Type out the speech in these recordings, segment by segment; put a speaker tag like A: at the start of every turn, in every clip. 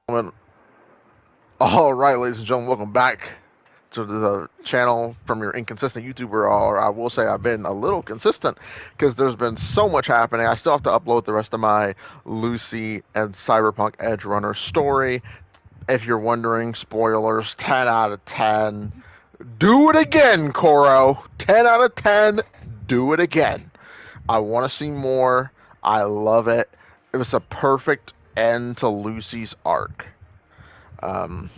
A: Gentlemen, all right, ladies and gentlemen, welcome back to the channel from your inconsistent YouTuber. Or I will say I've been a little consistent because there's been so much happening. I still have to upload the rest of my Lucy and Cyberpunk Edge Runner story. If you're wondering, spoilers, 10 out of 10. Do it again, Koro. 10 out of 10. Do it again. I want to see more. I love it. It was a perfect end to Lucy's arc. Um,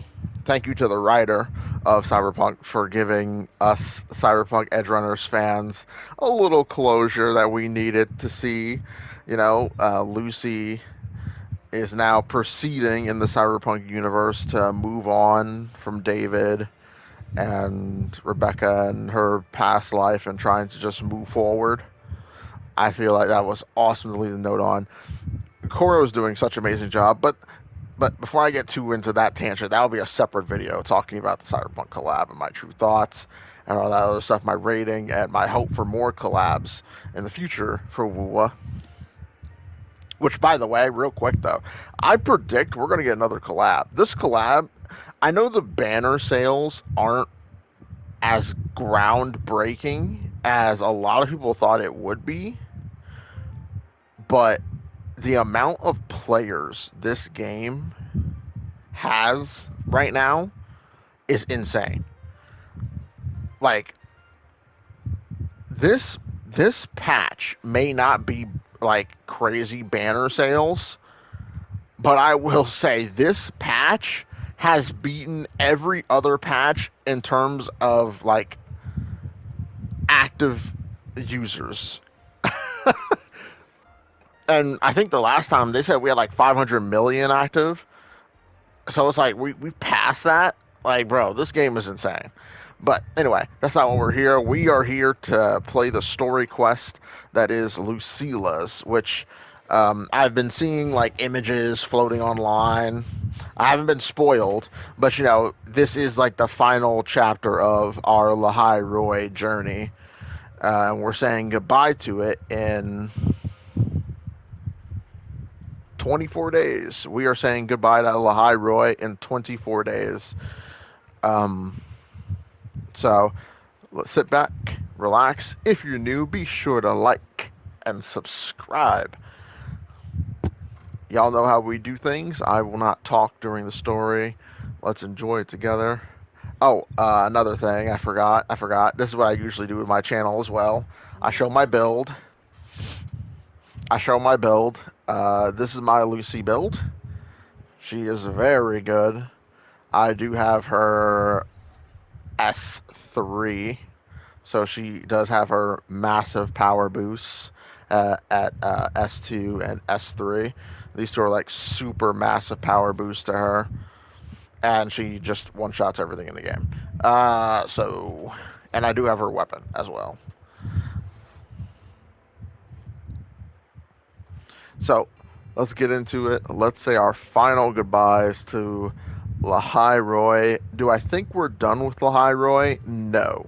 A: Thank you to the writer of Cyberpunk for giving us Cyberpunk Edgerunners fans a little closure that we needed to see. Lucy is now proceeding in the Cyberpunk universe to move on from David and Rebecca and her past life and trying to just move forward. I feel like that was awesome to leave a note on. Koro is doing such an amazing job, but before I get too into that tangent, that'll be a separate video talking about the Cyberpunk collab and my true thoughts and all that other stuff, my rating and my hope for more collabs in the future for WUWA. Which, by the way, real quick though, I predict we're going to get another collab. This collab, I know the banner sales aren't as groundbreaking as a lot of people thought it would be, but the amount of players this game has right now is insane. Like this patch may not be like crazy banner sales, but I will say this patch has beaten every other patch in terms of like active users. And I think the last time they said we had like 500 million active. So it's like we passed that. Like, bro, this game is insane. But anyway, that's not what we're here. We are here to play the story quest that is Lucila's, which I've been seeing like images floating online. I haven't been spoiled, but this is like the final chapter of our Lahai Roy journey. And we're saying goodbye to it in 24 days. We are saying goodbye to Lahai Roy in 24 days. Um, so let's sit back, relax. If you're new, be sure to like and subscribe. Y'all know how we do things. I will not talk during the story. Let's enjoy it together. Oh, another thing I forgot. This is what I usually do with my channel as well. I show my build. This is my Lucy build. She is very good. I do have her S3, so she does have her massive power boosts at S2 and S3. These two are like super massive power boosts to her, and she just one shots everything in the game. And I do have her weapon as well. So let's get into it. Let's say our final goodbyes to Lahai Roy. Do I think we're done with Lahai Roy? No.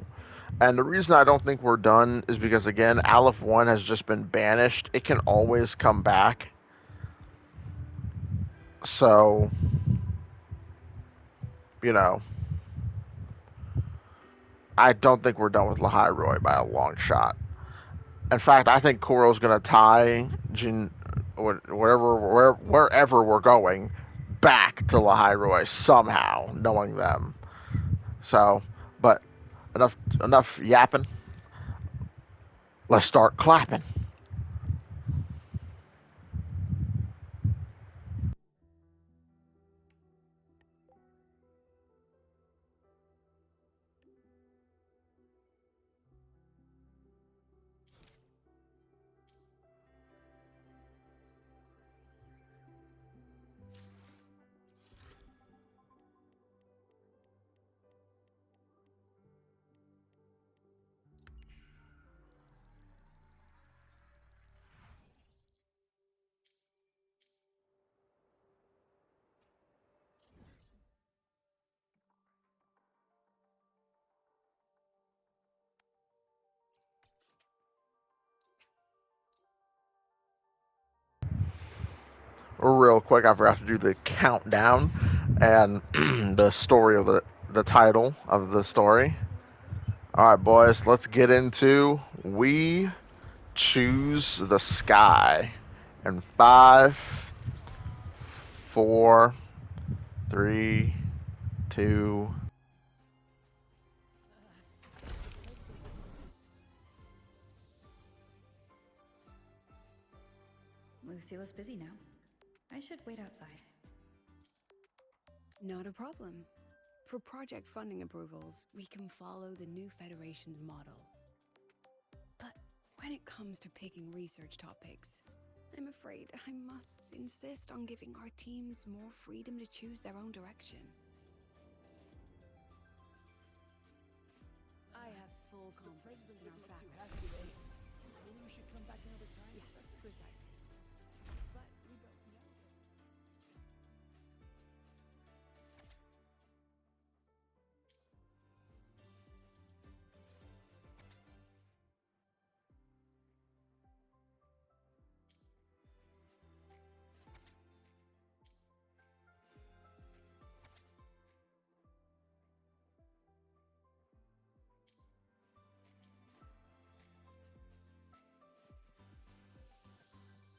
A: And the reason I don't think we're done is because, again, Aleph 1 has just been banished. It can always come back. So, you know, I don't think we're done with Lahai Roy by a long shot. In fact, I think Koro's going to tie wherever we're going back to Lahai Roy somehow, knowing them. So, but enough yapping. Let's start clapping. real quick, I forgot to do the countdown and the story of the title of the story. All right, boys, let's get into We Choose the Sky. And five, four, three, two.
B: Lucille's busy now. I should wait outside.
C: Not a problem. For project funding approvals, we can follow the new Federation's model. But when it comes to picking research topics, I'm afraid I must insist on giving our teams more freedom to choose their own direction. I have full confidence in our faculty students.
D: Maybe we should come back another time?
C: Yes, precisely. But we both know that.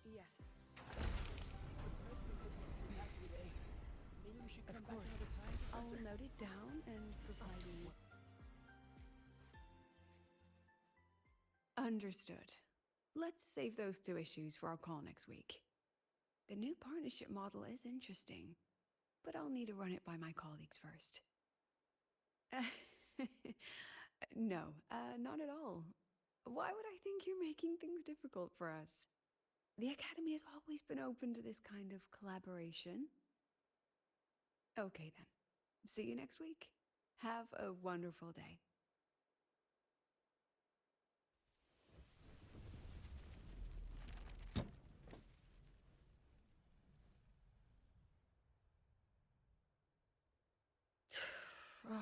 C: Yes,
D: The president doesn't look too happy today. Maybe we should
C: of
D: come back
C: course.
D: another time,
C: I'll
D: Professor?
C: note it down and provide you. Understood. Let's save those two issues for our call next week. The new partnership model is interesting, but I'll need to run it by my colleagues first. No, not at all. Why would I think you're making things difficult for us? The Academy has always been open to this kind of collaboration. Okay then. See you next week. Have a wonderful day. Ugh,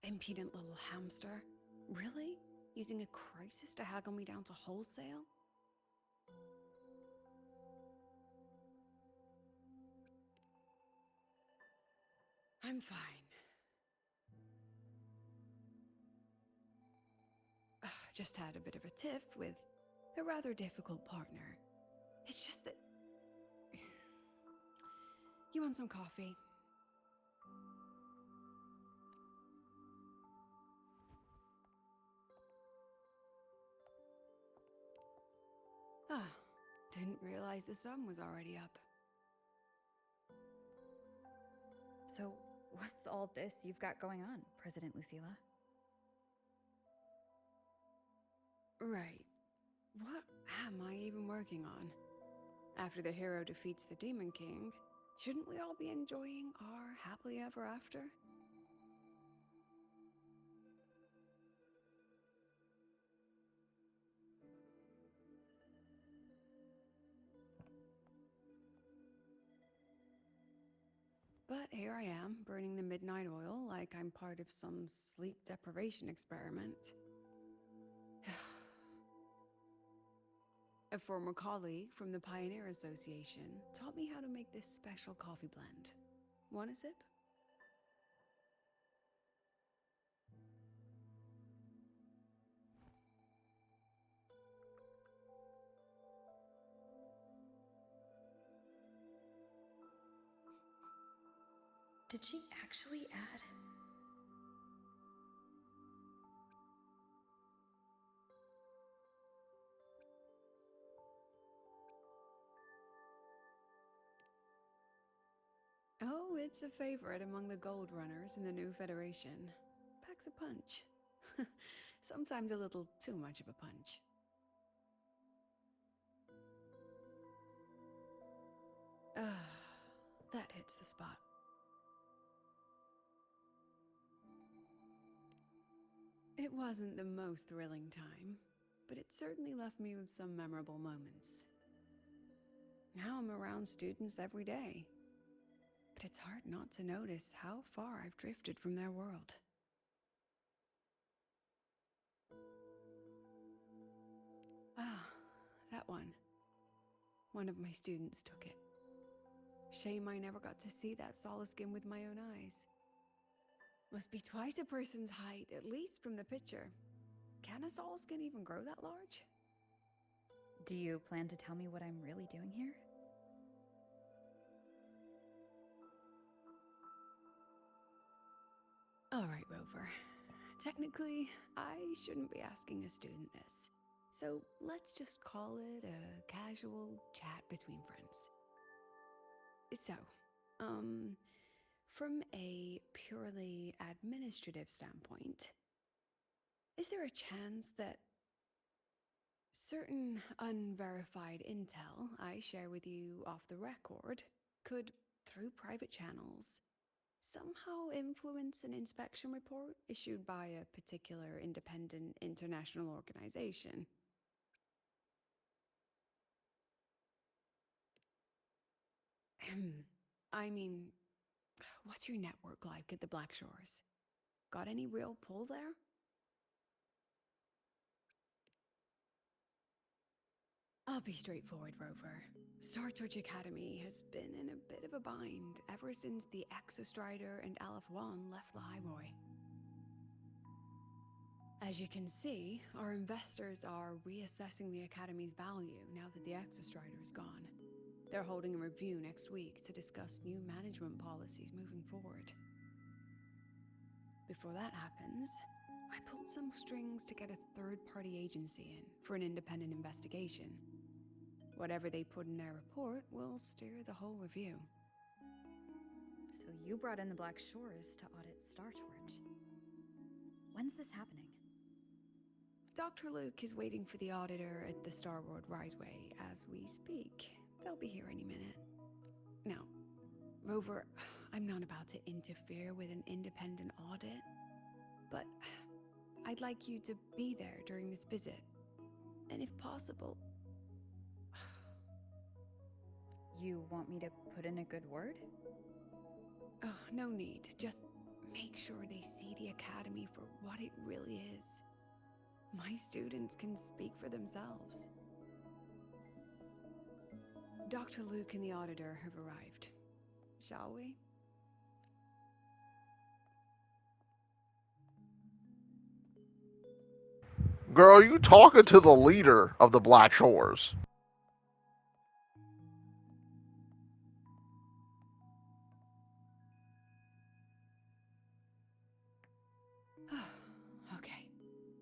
C: impudent little hamster. Really? Using a crisis to haggle me down to wholesale? I'm fine. Just had a bit of a tiff with a rather difficult partner. It's just that. You want some coffee? Ah, didn't realize the sun was already up.
B: So, what's all this you've got going on, President Lucilla?
C: Right. What am I even working on? After the hero defeats the Demon King, shouldn't we all be enjoying our happily ever after? But here I am, burning the midnight oil like I'm part of some sleep deprivation experiment. A former colleague from the Pioneer Association taught me how to make this special coffee blend. Want a sip?
B: Did she actually add?
C: Oh, it's a favorite among the gold runners in the new Federation. Packs a punch. Sometimes a little too much of a punch. Ah, that hits the spot. It wasn't the most thrilling time, but it certainly left me with some memorable moments. Now I'm around students every day, but it's hard not to notice how far I've drifted from their world. Ah, that one. One of my students took it. Shame I never got to see that solid skin with my own eyes. Must be twice a person's height, at least from the picture. Can a solid skin even grow that large?
B: Do you plan to tell me what I'm really doing here?
C: Alright, Rover. Technically, I shouldn't be asking a student this. So let's just call it a casual chat between friends. So, from a purely administrative standpoint, is there a chance that certain unverified intel I share with you off the record could, through private channels, somehow influence an inspection report issued by a particular independent international organization? I mean, what's your network like at the Black Shores? Got any real pull there? I'll be straightforward, Rover. Star Torch Academy has been in a bit of a bind ever since the Exostrider and Aleph 1 left the Highroy. As you can see, our investors are reassessing the Academy's value now that the Exostrider is gone. They're holding a review next week to discuss new management policies moving forward. Before that happens, I pulled some strings to get a third-party agency in for an independent investigation. Whatever they put in their report will steer the whole review.
B: So you brought in the Black Shores to audit Star Torch. When's this happening?
C: Dr. Luke is waiting for the auditor at the Starboard Riseway as we speak. They'll be here any minute. Now, Rover, I'm not about to interfere with an independent audit, but I'd like you to be there during this visit. And if possible...
B: You want me to put in a good word?
C: Oh, no need. Just make sure they see the Academy for what it really is. My students can speak for themselves. Dr. Luke and the auditor have arrived. Shall we?
A: Girl, you talking to the leader of the Black Shores.
C: Okay,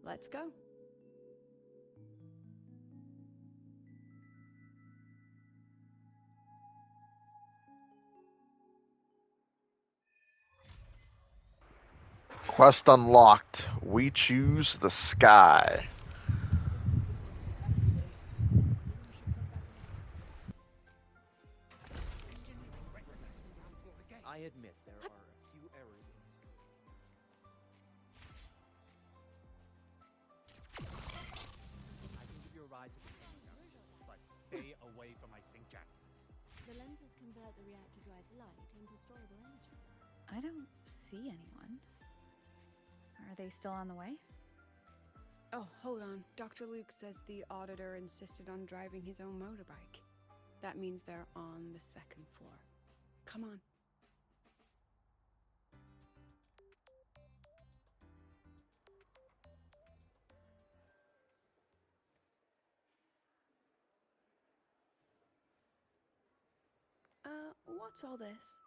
C: let's go.
A: Quest unlocked. We choose the sky.
D: I admit there are a few errors in his code. I can give you a ride to the Pentagon, but stay away from my sync jack.
E: The lenses convert the reactor drive's light into storable energy.
B: I don't see anyone. Are they still on the way?
C: Oh, hold on. Dr. Luke says the auditor insisted on driving his own motorbike. That means they're on the second floor. Come on. What's all this?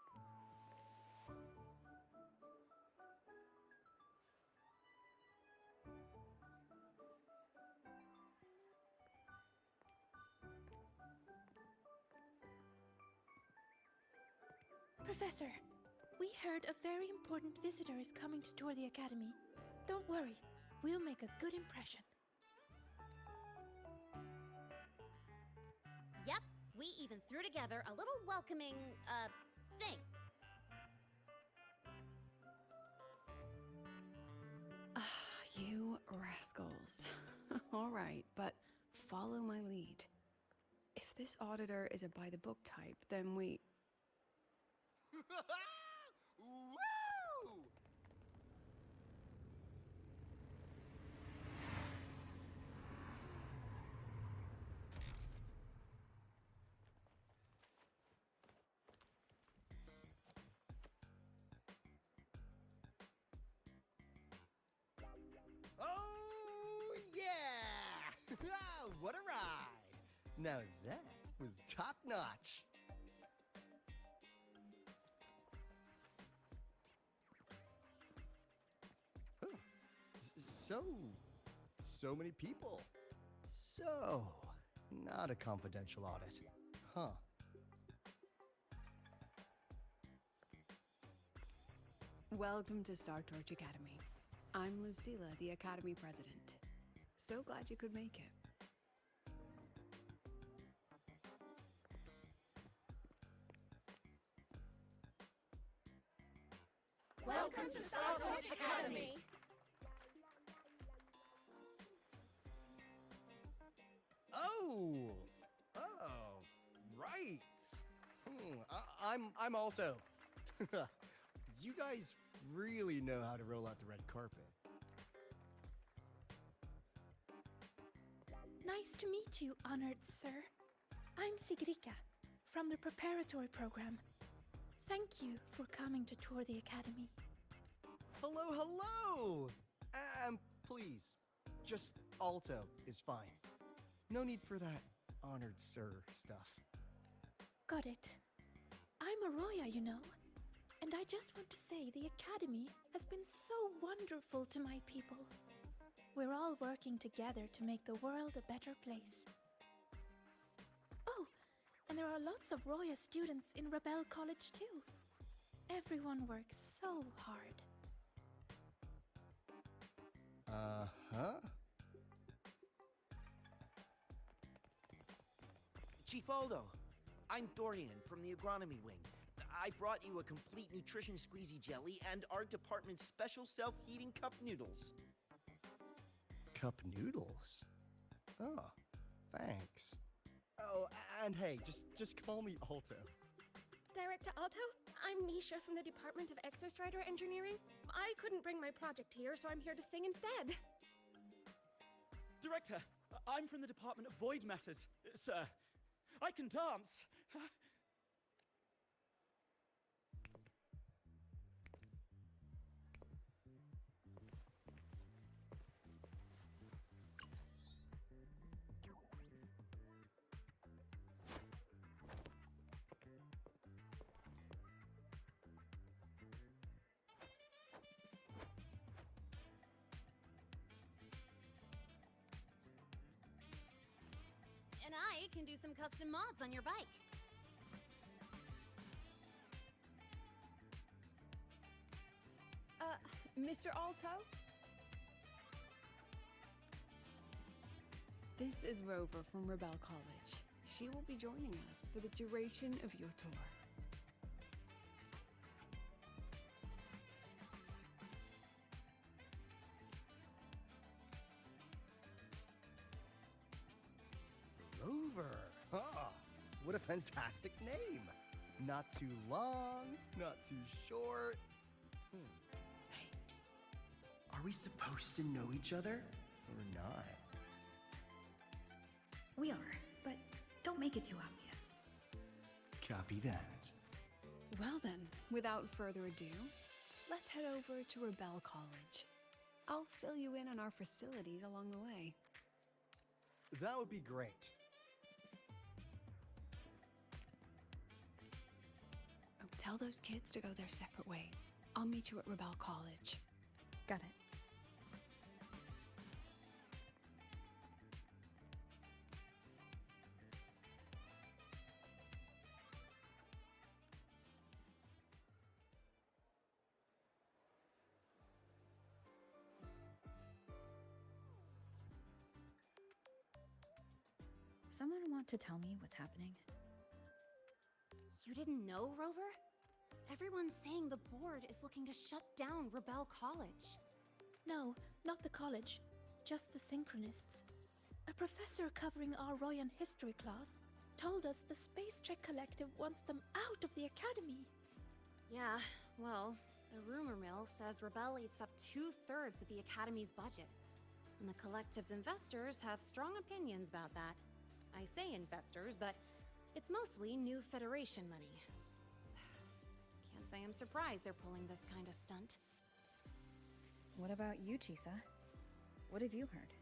E: Professor, we heard a very important visitor is coming to tour the Academy. Don't worry, we'll make a good impression.
F: Yep, we even threw together a little welcoming, thing.
C: You rascals. All right, but follow my lead. If this auditor is a by-the-book type, then we...
D: Woo!
G: What a ride! Now that was top notch. Huh. So many people. So, not a confidential audit. Huh.
C: Welcome to Star Torch Academy. I'm Lucilla, the Academy President. So glad you could make it.
F: Welcome to Star Torch Academy!
G: Oh, right. I'm Alto. You guys really know how to roll out the red carpet.
E: Nice to meet you, honored sir. I'm Sigrika, from the preparatory program. Thank you for coming to tour the academy.
G: Hello! Please, just Alto is fine. No need for that honored sir stuff.
E: Got it. I'm Arroya, you know. And I just want to say the academy has been so wonderful to my people. We're all working together to make the world a better place. Oh, and there are lots of Roya students in Rebel College too. Everyone works so hard.
G: Uh-huh.
H: Chief Aldo, I'm Dorian from the agronomy wing. I brought you a complete nutrition squeezy jelly and our department's special self-heating cup noodles.
G: Cup noodles? Oh, thanks. Oh, and hey, just call me Alto.
I: Director Alto, I'm Misha from the Department of Exostrider Engineering. I couldn't bring my project here, so I'm here to sing instead.
D: Director, I'm from the Department of Void Matters. Sir, I can dance.
F: And I can do some custom mods on your bike.
C: Mr. Alto? This is Rover from Rebel College. She will be joining us for the duration of your tour.
G: Rover. Ah, what a fantastic name. Not too long, not too short.
J: Hey, psst. Are we supposed to know each other or not?
B: We are, but don't make it too obvious.
J: Copy that.
C: Well then, without further ado, let's head over to Rebel College. I'll fill you in on our facilities along the way.
G: That would be great.
C: Oh, tell those kids to go their separate ways. I'll meet you at Rebel College.
B: Got it. Someone want to tell me what's happening?
F: You didn't know, Rover? Everyone's saying the board is looking to shut down Rebel College.
E: No, not the college. Just the Synchronists. A professor covering our Royan history class told us the Space Trek Collective wants them out of the academy.
F: Yeah, well, the rumor mill says Rebel eats up 2/3 of the Academy's budget. And the Collective's investors have strong opinions about that. I say investors, but it's mostly new Federation money. Can't say I'm surprised they're pulling this kind of stunt.
B: What about you, Chisa? What have you heard?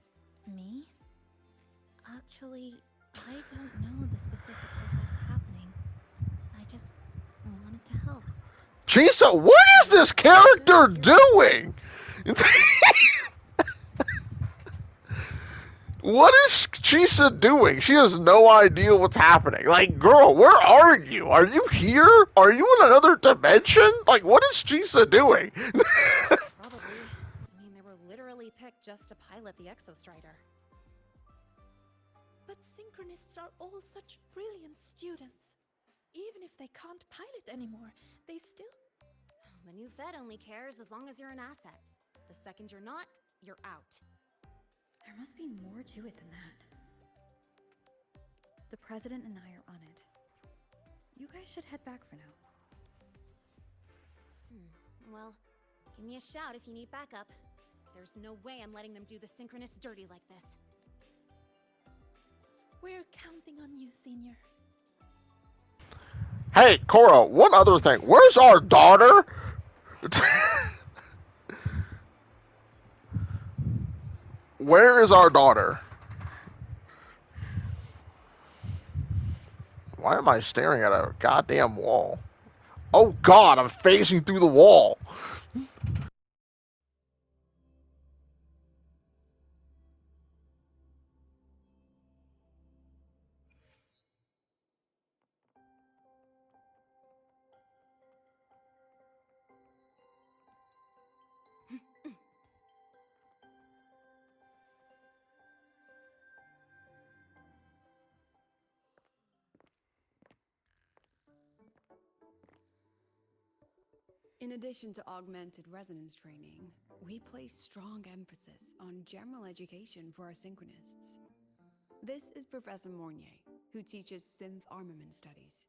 E: Me? Actually, I don't know the specifics of what's happening. I just wanted to help.
A: Chisa, what is this character doing? What is Chisa doing? She has no idea what's happening. Like, girl, where are you? Are you here? Are you in another dimension? Like, what is Chisa doing?
F: Probably. I mean, they were literally picked just to pilot the Exostrider.
E: But synchronists are all such brilliant students. Even if they can't pilot anymore, they still...
F: The new Fed only cares as long as you're an asset. The second you're not, you're out.
B: There must be more to it than that. The president and I are on it. You guys should head back for now.
F: Well, give me a shout if you need backup. There's no way I'm letting them do the Synchronists dirty like this.
E: We're counting on you, Senior.
A: Hey, Cora, one other thing. Where's our daughter? Where is our daughter? Why am I staring at a goddamn wall? Oh god, I'm facing through the wall.
C: In addition to augmented resonance training, we place strong emphasis on general education for our synchronists. This is Professor Mornier, who teaches synth armament studies.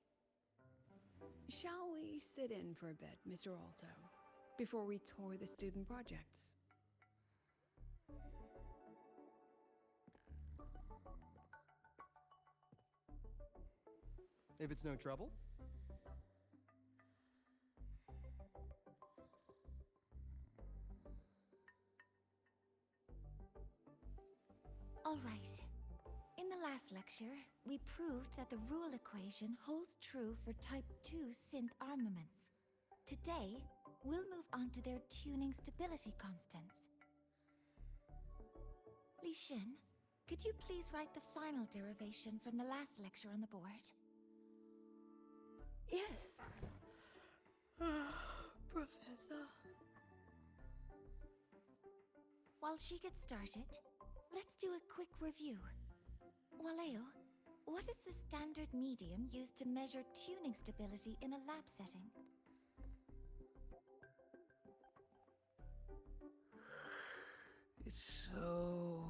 C: Shall we sit in for a bit, Mr. Alto, before we tour the student projects?
G: If it's no trouble.
K: All right. In the last lecture, we proved that the rule equation holds true for Type 2 synth armaments. Today, we'll move on to their tuning stability constants. Li Xin, could you please write the final derivation from the last lecture on the board?
I: Yes. Professor.
K: While she gets started, let's do a quick review. Waleo, what is the standard medium used to measure tuning stability in a lab setting?
H: It's so...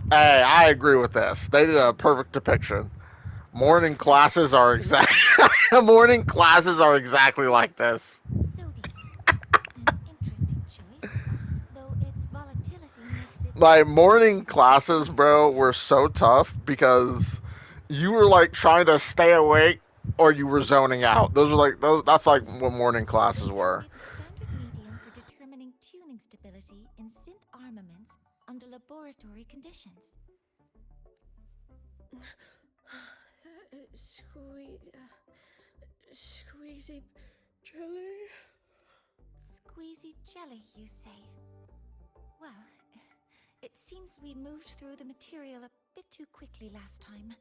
A: Hey, I agree with this. They did a perfect depiction. Morning classes are morning classes are exactly like this.
K: Sodium. An interesting choice, though its volatility makes it...
A: My morning classes, bro, were so tough because you were like trying to stay awake or you were zoning out. Those were like those. That's like what morning classes were.
K: The standard medium for determining tuning stability in synth armaments under laboratory conditions.
I: Squeezy jelly?
K: Squeezy jelly, you say? Well, it seems we moved through the material a bit too quickly last time.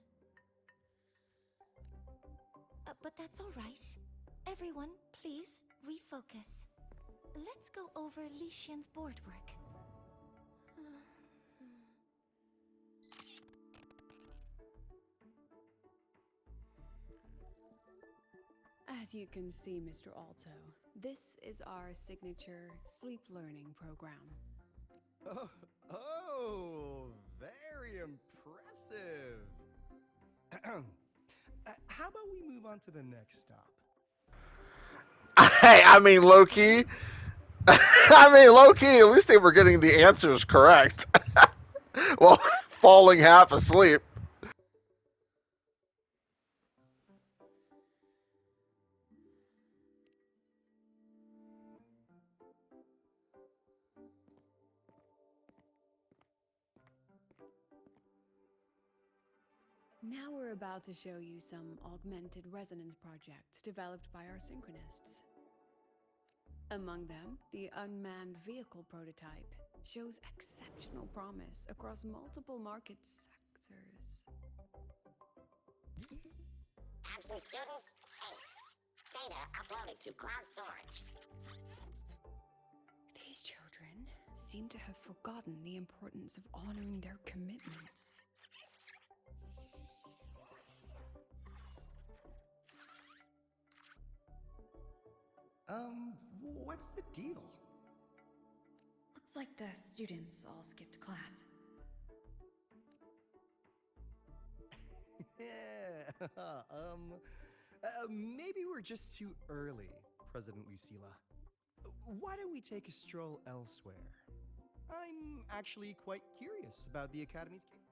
K: But that's all right. Everyone, please refocus. Let's go over Li Xian's board work.
C: As you can see, Mr. Alto, this is our signature sleep learning program.
G: Oh, very impressive. How about we move on to the next stop?
A: I mean, low-key. At least they were getting the answers correct. Well, falling half asleep.
C: Now we're about to show you some augmented resonance projects developed by our synchronists. Among them, the unmanned vehicle prototype shows exceptional promise across multiple market sectors.
L: Absent students, 8. Data uploaded to cloud storage.
C: These children seem to have forgotten the importance of honoring their commitments.
J: What's the deal?
B: Looks like the students all skipped class.
G: Yeah, maybe we're just too early, President Lucilla. Why don't we take a stroll elsewhere? I'm actually quite curious about the Academy's case.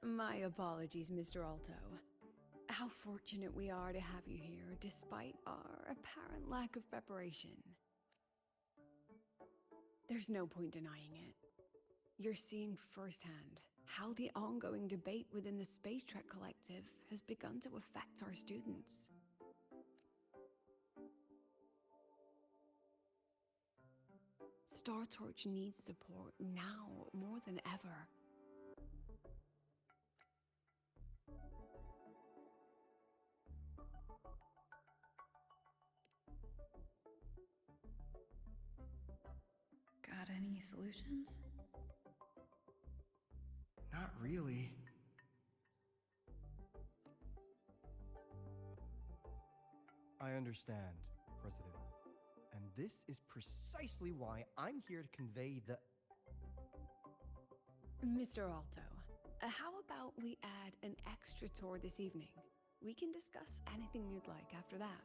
C: My apologies, Mr. Alto. How fortunate we are to have you here, despite our apparent lack of preparation. There's no point denying it. You're seeing firsthand how the ongoing debate within the Space Trek Collective has begun to affect our students. Star Torch needs support now more than ever.
B: Got any solutions?
J: Not really.
G: I understand, President. And this is precisely why I'm here to convey the...
C: Mr. Alto, how about we add an extra tour this evening? We can discuss anything you'd like after that.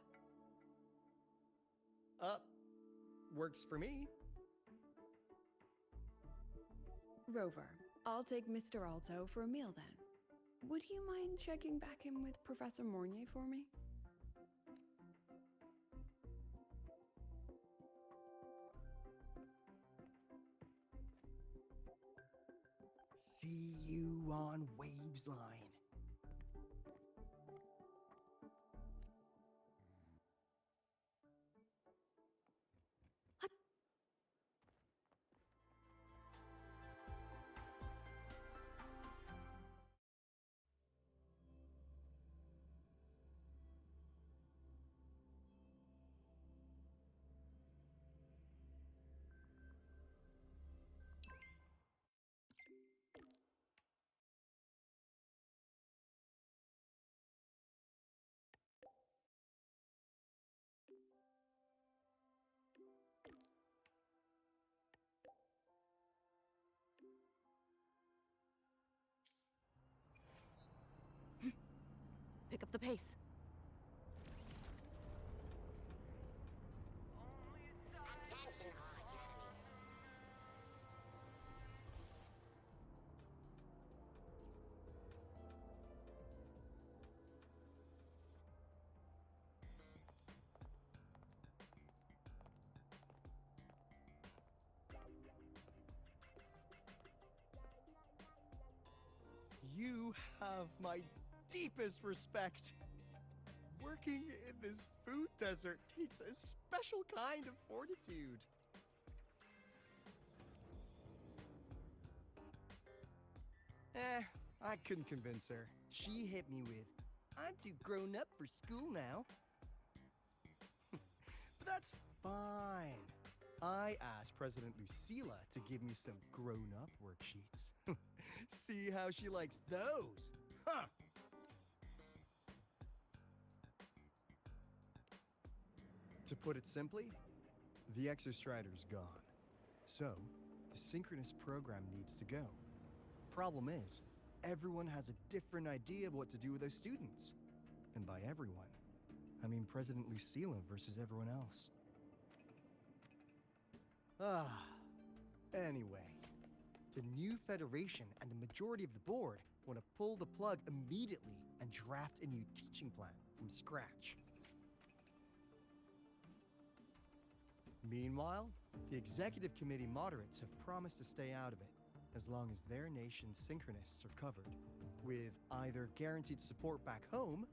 G: Works for me.
C: Rover, I'll take Mr. Alto for a meal then. Would you mind checking back in with Professor Mornier for me?
G: See you on Waves Line.
F: Pick up the pace.
L: Attention, all Academy.
G: You have my deepest respect. Working in this food desert takes a special kind of fortitude. I couldn't convince her. She hit me with, "I'm too grown up for school now." But that's fine. I asked President Lucilla to give me some grown-up worksheets. See how she likes those. Huh. To put it simply, the Exostrider's gone. So, the synchronous program needs to go. Problem is, everyone has a different idea of what to do with those students. And by everyone, I mean President Lucilla versus everyone else. Anyway, the new Federation and the majority of the board want to pull the plug immediately and draft a new teaching plan from scratch. Meanwhile, the executive committee moderates have promised to stay out of it. as long as their nation's synchronists are covered, with either guaranteed support back home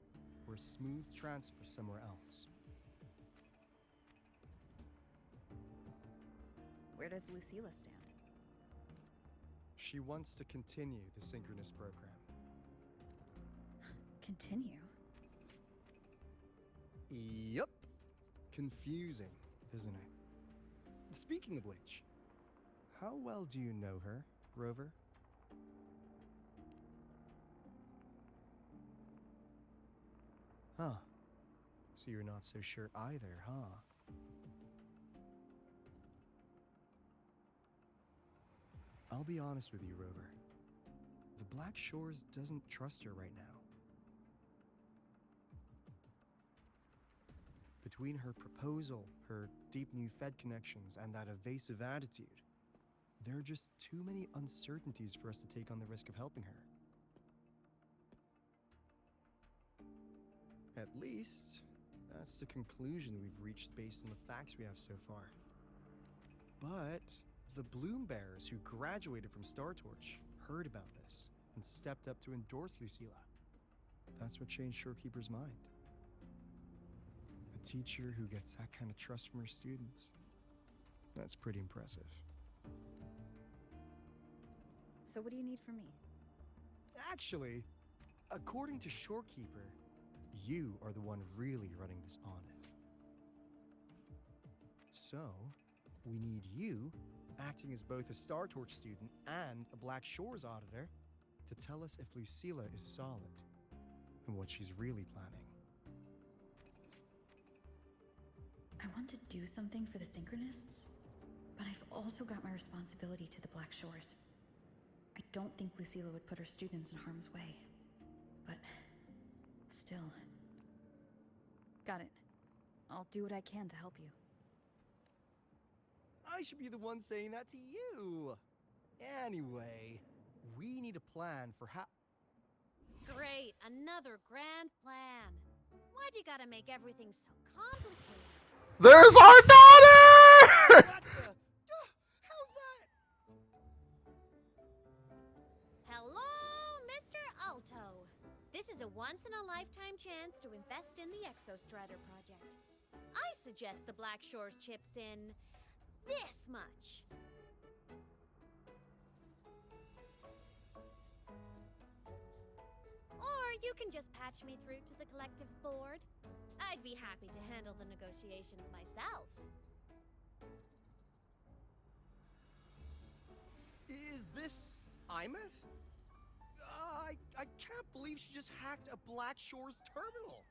G: or a smooth transfer somewhere else.
B: Where does Lucilla stand?
G: She wants to continue the synchronous program.
B: Continue?
G: Yup. Confusing, isn't it? Speaking of which, how well do you know her, Rover? Huh. So you're not so sure either, huh? I'll be honest with you, Rover. The Black Shores doesn't trust her right now. Between her proposal, her deep new Fed connections, and that evasive attitude, there are just too many uncertainties for us to take on the risk of helping her. At least, that's the conclusion we've reached based on the facts we have so far. But the Bloom Bearers who graduated from Star Torch heard about this and stepped up to endorse Lucilla. That's what changed Shorekeeper's mind. A teacher who gets that kind of trust from her students. That's pretty impressive.
B: So what do you need from me?
G: Actually, according to Shorekeeper, you are the one really running this audit. So, we need you, acting as both a Star Torch student and a Black Shores auditor, to tell us if Lucilla is solid and what she's really planning.
B: I want to do something for the Synchronists, but I've also got my responsibility to the Black Shores. I don't think Lucilla would put her students in harm's way, but still. Got it. I'll do what I can to help you.
G: I should be the one saying that to you. Anyway, we need a plan for how...
F: Great, another grand plan. Why'd you gotta make everything so complicated?
A: There's our daughter!
G: What the... How's that?
F: Hello, Mr. Alto. This is a once-in-a-lifetime chance to invest in the Exostrider project. I suggest the Black Shores chips in this much. Or you can just patch me through to the collective board. I'd be happy to handle the negotiations myself.
G: Is this Imeth? I can't believe she just hacked a Black Shores terminal.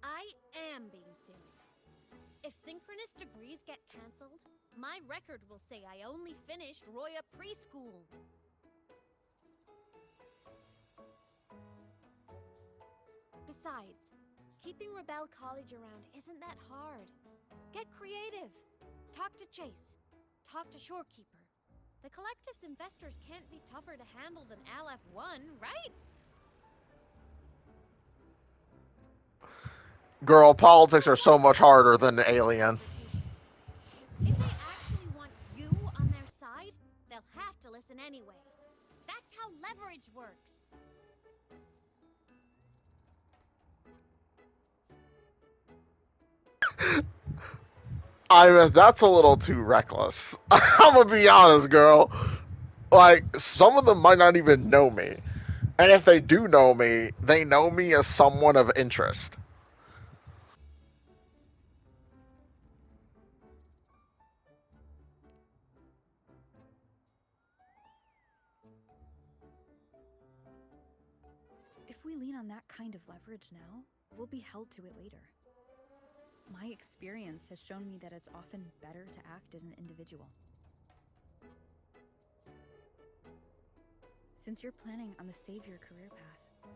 F: I am being serious. If synchronous degrees get cancelled, my record will say I only finished Roya preschool. Besides, keeping Rebel College around isn't that hard. Get creative. Talk to Chase. Talk to Shorekeeper. The Collective's investors can't be tougher to handle than LF1, right?
A: Girl, politics are so much harder than the Alien.
F: If they actually want you on their side, they'll have to listen anyway. That's how leverage works.
A: That's a little too reckless. I'm gonna be honest, girl. Like, some of them might not even know me. And if they do know me, they know me as someone of interest.
B: If we lean on that kind of leverage now, we'll be held to it later. My experience has shown me that it's often better to act as an individual. Since you're planning on the savior career path,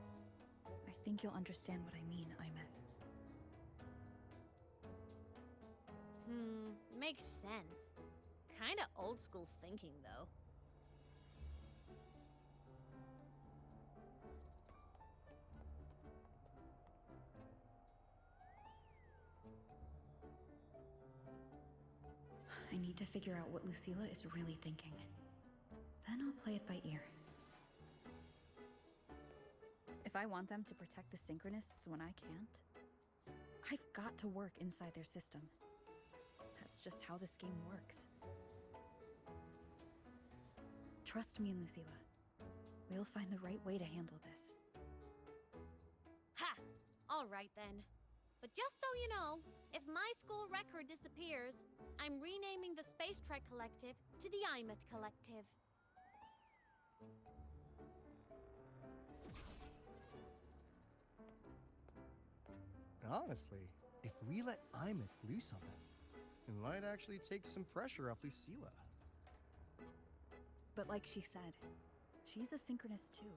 B: I think you'll understand what I mean, Imeth.
F: Makes sense. Kinda old school thinking, though.
B: to figure out what Lucilla is really thinking. Then I'll play it by ear. If I want them to protect the Synchronists when I can't, I've got to work inside their system. That's just how this game works. Trust me and Lucilla. We'll find the right way to handle this.
F: Ha! Alright then. But just so you know, if my school record disappears, I'm renaming the Space Trek Collective to the Imeth Collective.
G: Honestly, if we let Imeth loose on them, it might actually take some pressure off Lucilla.
B: But like she said, she's a Synchronist too.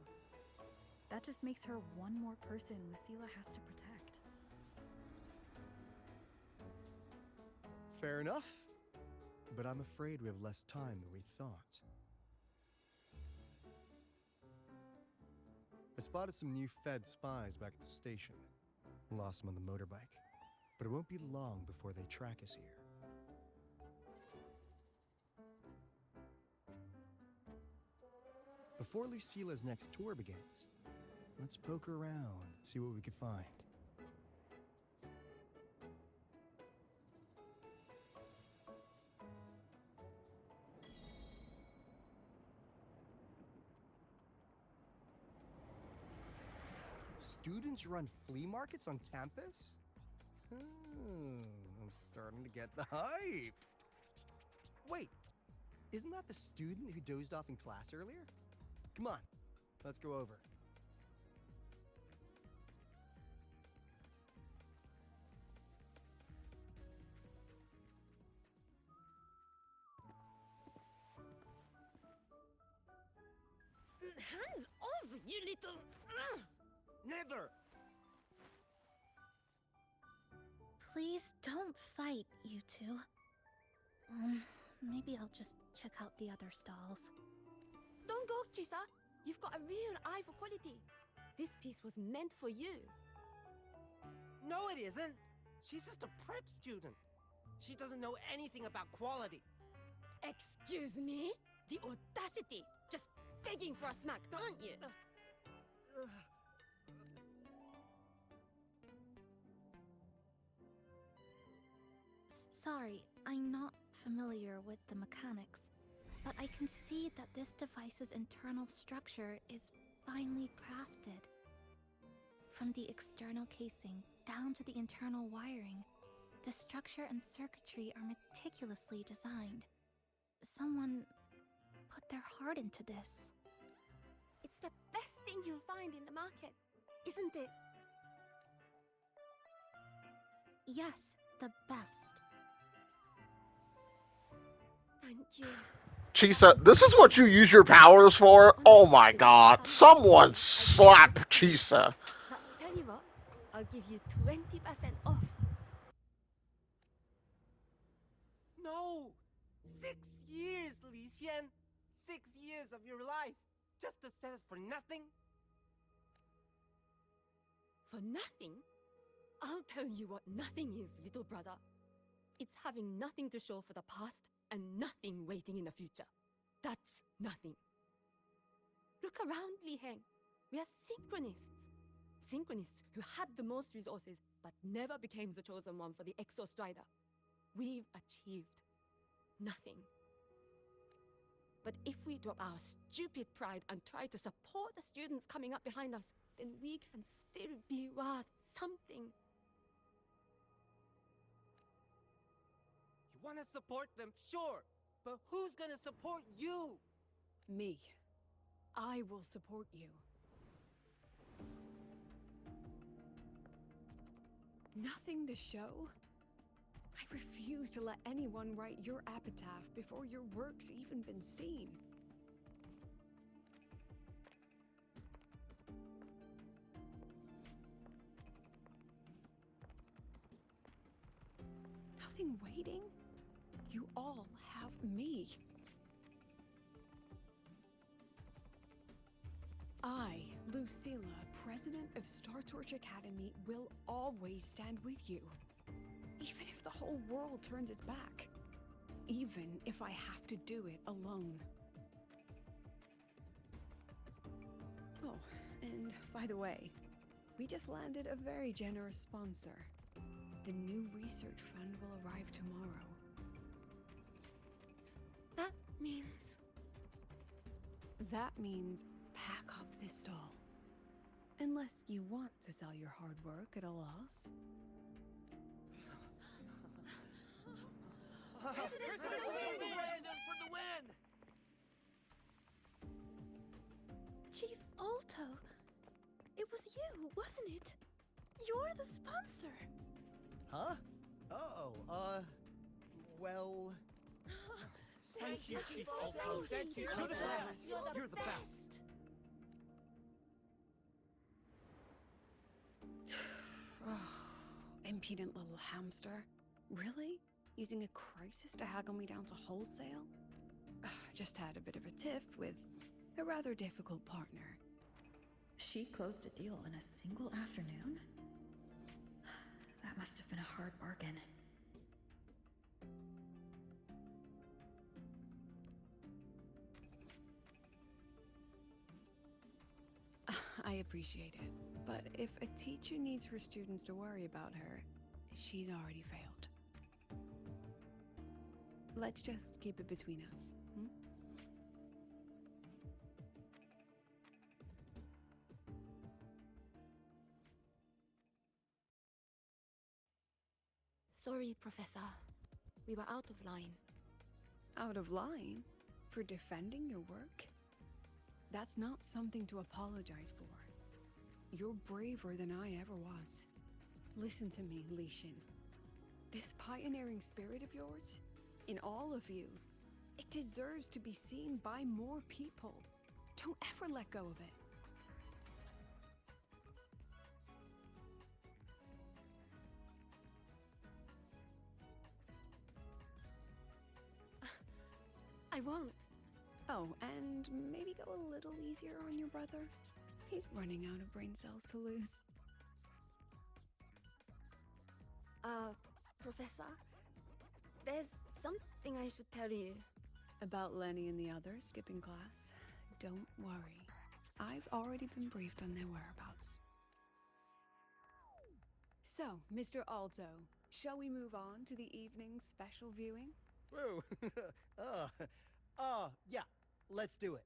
B: That just makes her one more person Lucilla has to protect.
G: Fair enough. But I'm afraid we have less time than we thought. I spotted some new Fed spies back at the station. Lost them on the motorbike. But it won't be long before they track us here. Before Lucilla's next tour begins, let's poke around, see what we can find. Students run flea markets on campus? I'm starting to get the hype. Wait, isn't that the student who dozed off in class earlier? Come on, let's go over.
I: Hands off, you little...
H: Never!
E: Please don't fight, you two. Maybe I'll just check out the other stalls.
I: Don't go, Chisa. You've got a real eye for quality. This piece was meant for you.
M: No, it isn't. She's just a prep student. She doesn't know anything about quality.
I: Excuse me? The audacity! Just begging for a smack, aren't you?
E: Sorry, I'm not familiar with the mechanics, but I can see that this device's internal structure is finely crafted. From the external casing down to the internal wiring, the structure and circuitry are meticulously designed. Someone put their heart into this.
I: It's the best thing you'll find in the market, isn't it?
E: Yes, the best.
I: Thank you.
A: Chisa, this is what you use your powers for? Oh my god. Someone slap Chisa.
I: But tell you what, I'll give you 20% off.
M: No! 6 years, Li Xian! 6 years of your life! Just to settle for nothing?
I: For nothing? I'll tell you what nothing is, little brother. It's having nothing to show for the past and nothing waiting in the future. That's nothing. Look around, Li Heng. We are synchronists. Synchronists who had the most resources but never became the chosen one for the Exo Strider. We've achieved nothing. But if we drop our stupid pride and try to support the students coming up behind us, then we can still be worth something.
M: You want to support them, sure, but who's gonna support you?
C: Me. I will support you. Nothing to show? I refuse to let anyone write your epitaph before your work's even been seen. Nothing waiting? You all have me. I, Lucilla, President of Star Torch Academy, will always stand with you. Even if the whole world turns its back. even if I have to do it alone. Oh, and by the way, we just landed a very generous sponsor. The new research fund will arrive tomorrow.
I: That means...
C: That means pack up this stall. Unless you want to sell your hard work at a loss.
H: President for the win! President for the win!
E: Chief Alto, it was you, wasn't it? You're the sponsor.
G: Huh? Oh, well...
D: Thank you, Chief Alto. Thank you. You're the best. You're the best.
C: Impudent little hamster. Really? Using a crisis to haggle me down to wholesale? Just had a bit of a tiff with a rather difficult partner.
B: She closed a deal in a single afternoon? That must have been a hard bargain.
C: I appreciate it, but if a teacher needs her students to worry about her, she's already failed. Let's just keep it between us, hmm?
I: Sorry, Professor. We were out of line.
C: Out of line? For defending your work? That's not something to apologize for. You're braver than I ever was. Listen to me, Li Xin. This pioneering spirit of yours, in all of you, it deserves to be seen by more people. Don't ever let go of it.
I: I won't.
C: Oh, and maybe go a little easier on your brother. He's running out of brain cells to lose.
I: Professor? There's something I should tell you.
C: About Lenny and the others skipping class? Don't worry. I've already been briefed on their whereabouts. So, Mr. Alto, shall we move on to the evening's special viewing?
G: Whoa. Yeah, let's do it.